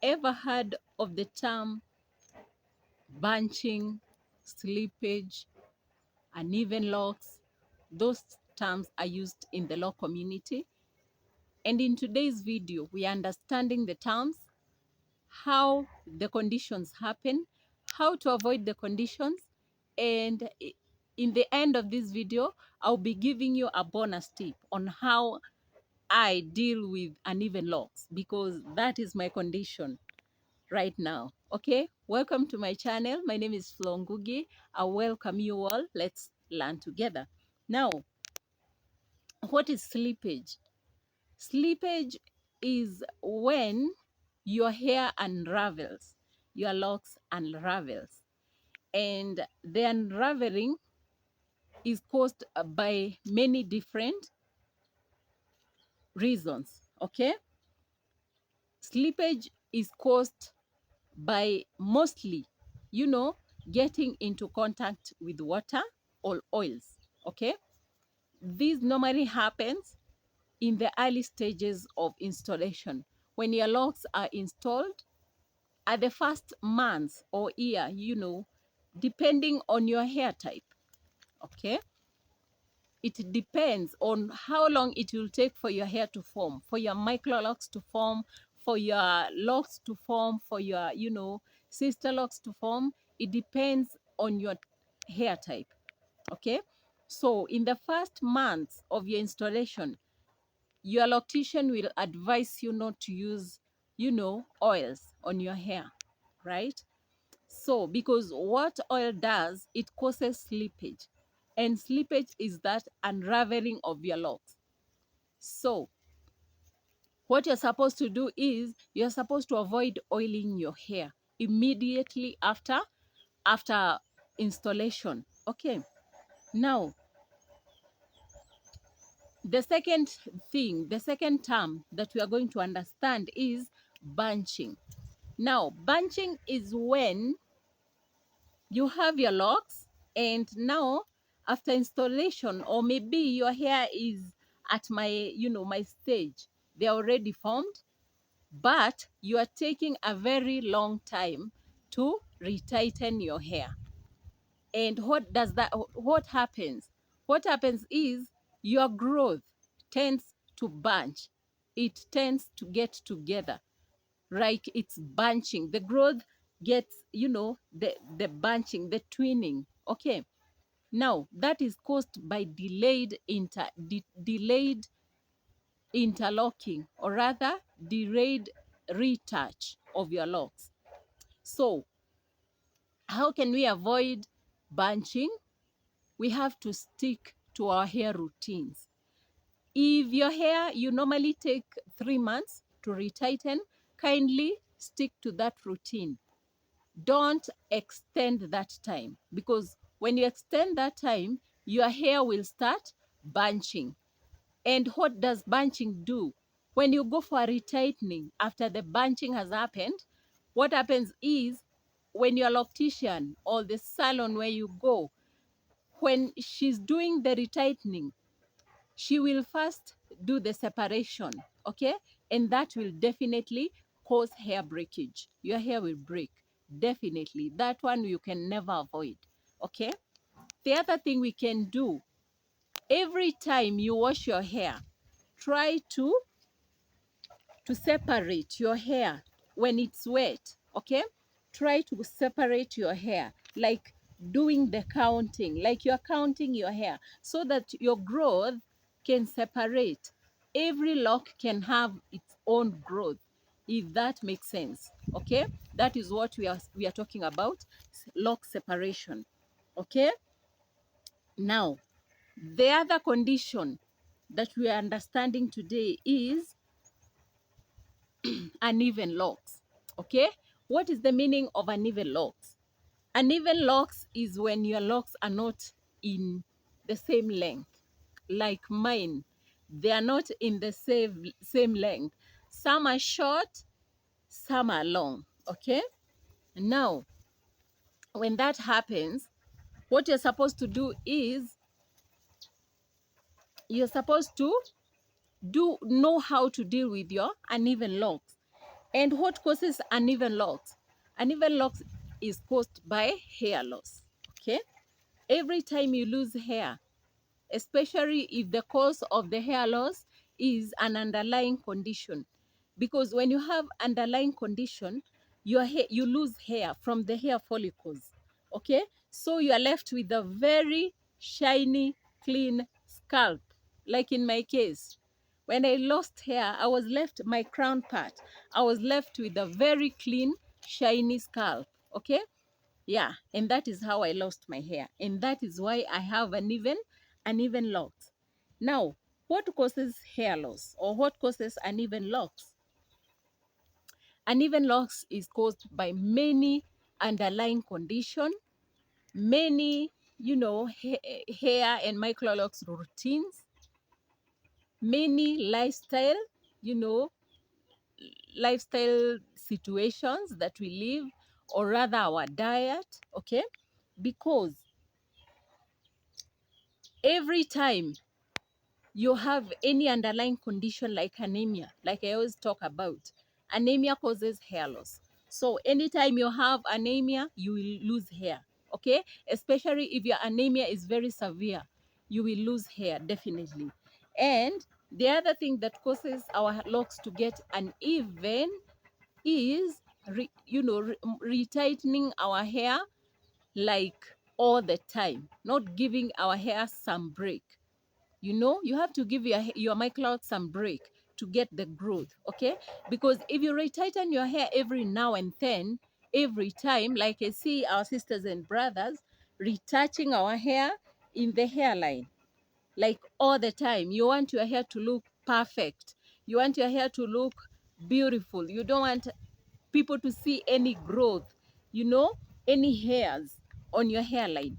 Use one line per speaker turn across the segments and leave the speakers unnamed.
ever heard of the term bunching, slippage, uneven locks? Those terms are used in the law community. And in today's video, we are understanding the terms, how the conditions happen, how to avoid the conditions, and in the end of this video, I'll be giving you a bonus tip on how I deal with uneven locks, because that is my condition right now. Okay, welcome to my channel. My name is Flo Ngugi. I welcome you all. Let's learn together. Now, what is slippage? Slippage is when your hair unravels, your locks unravels, and the unraveling is caused by many different reasons. Okay, slippage is caused by mostly, getting into contact with water or oils. Okay, this normally happens in the early stages of installation. When your locks are installed, at the first month or year, depending on your hair type. Okay, it depends on how long it will take for your hair to form, for your microlocks to form, for your locks to form, for your, sister locks to form. It depends on your hair type. Okay, so in the first months of your installation, your loctician will advise you not to use, oils on your hair, right? So, because what oil does, it causes slippage. And slippage is that unraveling of your locks. So, what you're supposed to do is you're supposed to avoid oiling your hair immediately after installation. Okay. Now, the second term that we are going to understand is bunching. Now, bunching is when you have your locks, and now after installation, or maybe your hair is at my stage, they're already formed, but you are taking a very long time to retighten your hair. And what happens? What happens is your growth tends to bunch. It tends to get together, like it's bunching. The growth gets, the bunching, the twinning. Okay. Now that is caused by delayed interlocking, or rather delayed retouch of your locks. So how can we avoid bunching? We have to stick to our hair routines. If your hair, you normally take 3 months to retighten, kindly stick to that routine. Don't extend that time, because when you extend that time, your hair will start bunching. And what does bunching do? When you go for a retightening after the bunching has happened, what happens is, when your loctician or the salon where you go, when she's doing the retightening, she will first do the separation. Okay, and that will definitely cause hair breakage. Your hair will break, definitely. That one you can never avoid. Okay, the other thing we can do, every time you wash your hair, try to separate your hair when it's wet. Okay, try to separate your hair, like doing the counting, like you're counting your hair, so that your growth can separate. Every lock can have its own growth, if that makes sense. Okay, that is what we are talking about, lock separation. Okay, now the other condition that we are understanding today is uneven locks. Okay, what is the meaning of uneven locks? Uneven locks is when your locks are not in the same length, like mine. They are not in the same length. Some are short, some are long. Okay, now when that happens, what you're supposed to do is you're supposed to know how to deal with your uneven locks. And what causes uneven locks? Uneven locks is caused by hair loss. Okay? Every time you lose hair, especially if the cause of the hair loss is an underlying condition. Because when you have underlying condition, you lose hair from the hair follicles. Okay? So you are left with a very shiny, clean scalp. Like in my case, when I lost hair, I was left, my crown part, I was left with a very clean, shiny scalp. Okay? Yeah, and that is how I lost my hair. And that is why I have uneven locks. Now, what causes hair loss or what causes uneven locks? Uneven locks is caused by many underlying condition, many, hair and microlocks routines, many you know, lifestyle situations that we live, or rather our diet, okay? Because every time you have any underlying condition like anemia, like I always talk about, anemia causes hair loss. So anytime you have anemia, you will lose hair, okay? Especially if your anemia is very severe, you will lose hair, definitely. And the other thing that causes our locks to get uneven is, retightening our hair like all the time, not giving our hair some break. You have to give your microlocks some break to get the growth, okay? Because if you retighten your hair every now and then, every time, like I see our sisters and brothers retouching our hair in the hairline, like all the time, you want your hair to look perfect, you want your hair to look beautiful, you don't want people to see any growth, any hairs on your hairline.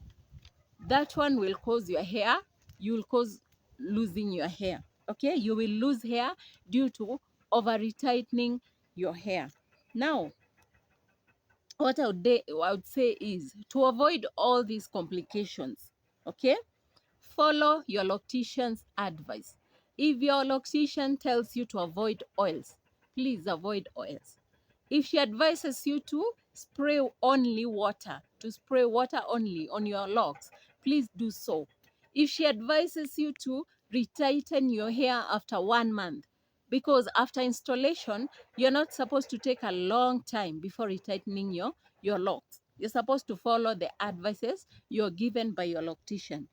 That one will cause your hair, you will cause losing your hair. Okay, you will lose hair due to over retightening your hair. Now, what I would say is to avoid all these complications, okay, follow your loctician's advice. If your loctician tells you to avoid oils, please avoid oils. If she advises you to spray only water, to spray water only on your locks, please do so. If she advises you to retighten your hair after 1 month, because after installation, you're not supposed to take a long time before retightening your locks. You're supposed to follow the advices you're given by your loctician.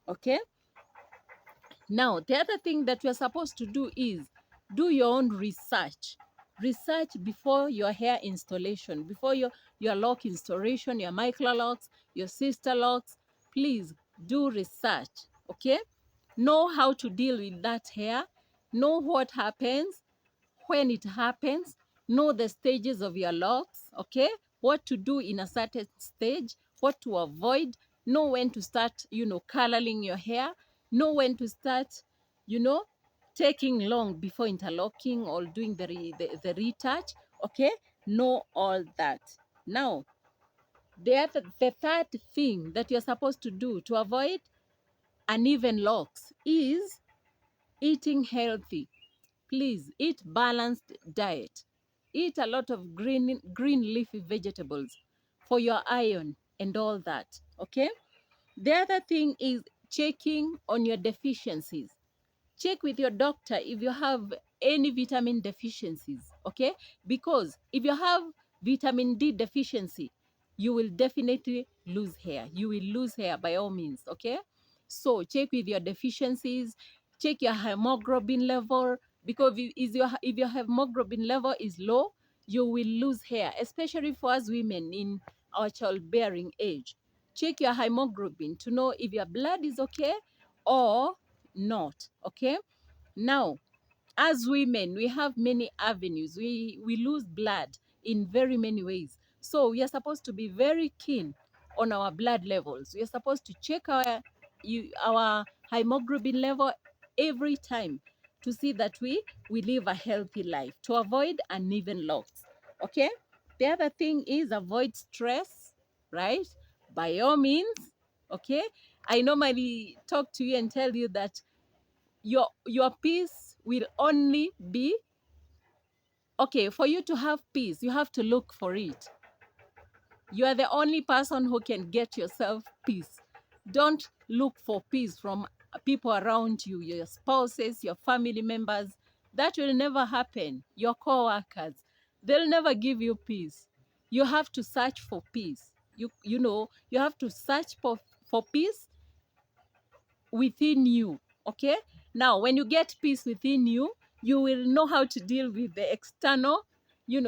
Okay? Now, the other thing that you're supposed to do is do your own research. Research before your hair installation, before your lock installation, your micro locks, your sister locks. Please do research, okay? Know how to deal with that hair. Know what happens when it happens. Know the stages of your locks, okay? What to do in a certain stage, what to avoid. Know when to start, coloring your hair. Know when to start, you know, taking long before interlocking or doing the retouch, okay? Know all that. Now, the third thing that you're supposed to do to avoid uneven locks is eating healthy. Please eat balanced diet. Eat a lot of green leafy vegetables for your iron and all that. Okay? The other thing is checking on your deficiencies. Check with your doctor if you have any vitamin deficiencies, okay? Because if you have vitamin D deficiency, you will definitely lose hair. You will lose hair by all means, okay? So check with your deficiencies, check your hemoglobin level, because if your hemoglobin level is low, you will lose hair, especially for us women in our childbearing age. Check your hemoglobin to know if your blood is okay or not, okay? Now, as women, we have many avenues. We lose blood in very many ways. So we are supposed to be very keen on our blood levels. We are supposed to check our hemoglobin level every time to see that we live a healthy life, to avoid uneven locks. Okay? The other thing is avoid stress, right? By all means, okay? I normally talk to you and tell you that your peace will only be Okay, for you to have peace, you have to look for it. You are the only person who can get yourself peace. Don't look for peace from people around you, your spouses, your family members. That will never happen. Your co-workers, they'll never give you peace. You have to search for peace. You have to search for peace within you. Okay, now when you get peace within you, you will know how to deal with the external,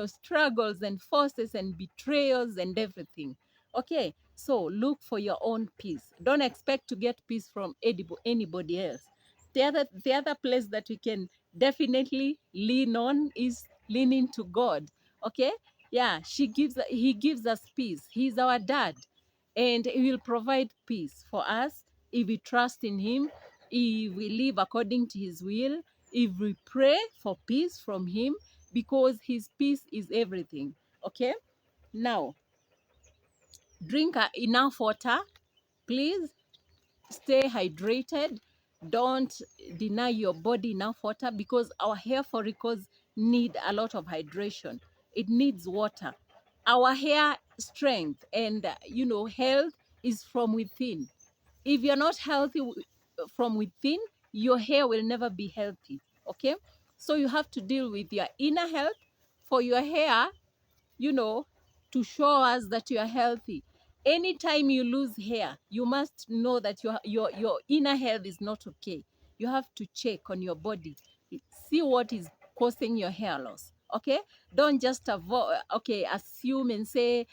struggles and forces and betrayals and everything. Okay, so look for your own peace. Don't expect to get peace from anybody else. The other place that we can definitely lean on is leaning to God. Okay, yeah, he gives us peace. He's our dad, and he will provide peace for us if we trust in him, if we live according to his will, if we pray for peace from him, because his peace is everything. Okay, now drink enough water, please. Stay hydrated. Don't deny your body enough water, because our hair follicles need a lot of hydration. It needs water. Our hair strength and health is from within. If you're not healthy from within, your hair will never be healthy. Okay, so you have to deal with your inner health for your hair, you know, to show us that you are healthy. Anytime you lose hair, you must know that your inner health is not okay. You have to check on your body, see what is causing your hair loss. Okay, don't just assume and say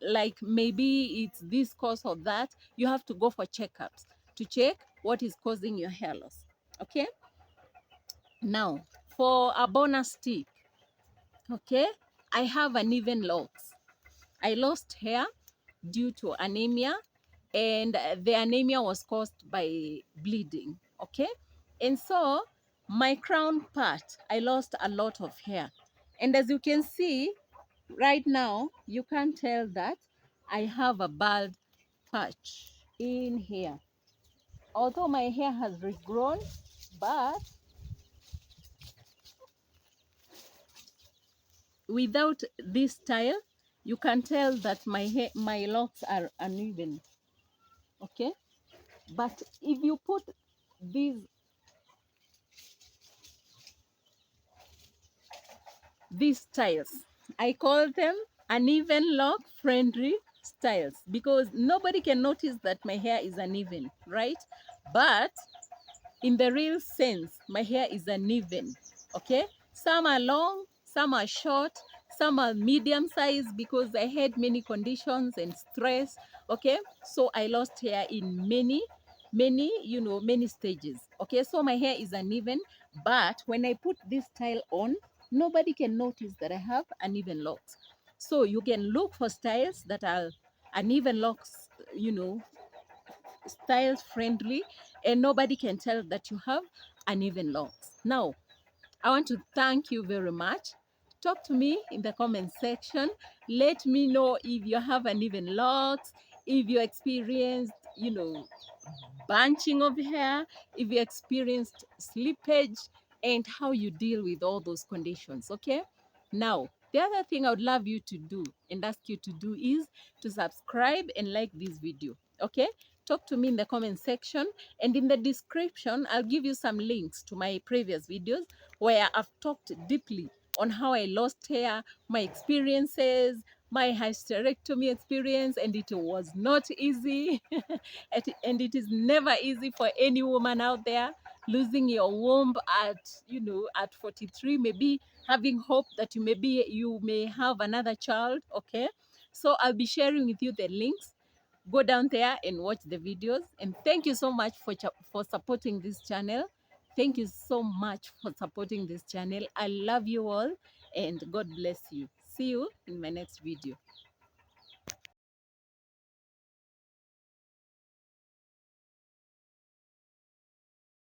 like maybe it's this cause or that. You have to go for checkups to check what is causing your hair loss. Okay, now for a bonus tip. Okay, I have uneven locks. I lost hair due to anemia, and the anemia was caused by bleeding. Okay, and so my crown part, I lost a lot of hair, and as you can see right now, you can tell that I have a bald patch in here. Although my hair has regrown, but without this style, you can tell that my locks are uneven. Okay, but if you put these styles, I call them uneven lock friendly styles, because nobody can notice that my hair is uneven, right? But in the real sense, my hair is uneven. Okay, some are long, some are short, some are medium size, because I had many conditions and stress. Okay, so I lost hair in many stages. Okay, so my hair is uneven, but when I put this style on, nobody can notice that I have uneven locks. So you can look for styles that are uneven locks, styles friendly, and nobody can tell that you have uneven locks. Now, I want to thank you very much. Talk to me in the comment section. Let me know if you have uneven locks, if you experienced, bunching of hair, if you experienced slippage, and how you deal with all those conditions. Okay, now the other thing I would love you to do and ask you to do is to subscribe and like this video. Okay, talk to me in the comment section, and in the description I'll give you some links to my previous videos where I've talked deeply on how I lost hair, my experiences, my hysterectomy experience, and it was not easy. And it is never easy for any woman out there losing your womb at 43, maybe having hope that you may have another child. Okay, so I'll be sharing with you the links. Go down there and watch the videos, and thank you so much for supporting this channel. Thank you so much for supporting this channel. I love you all, and God bless you. See you in my next video.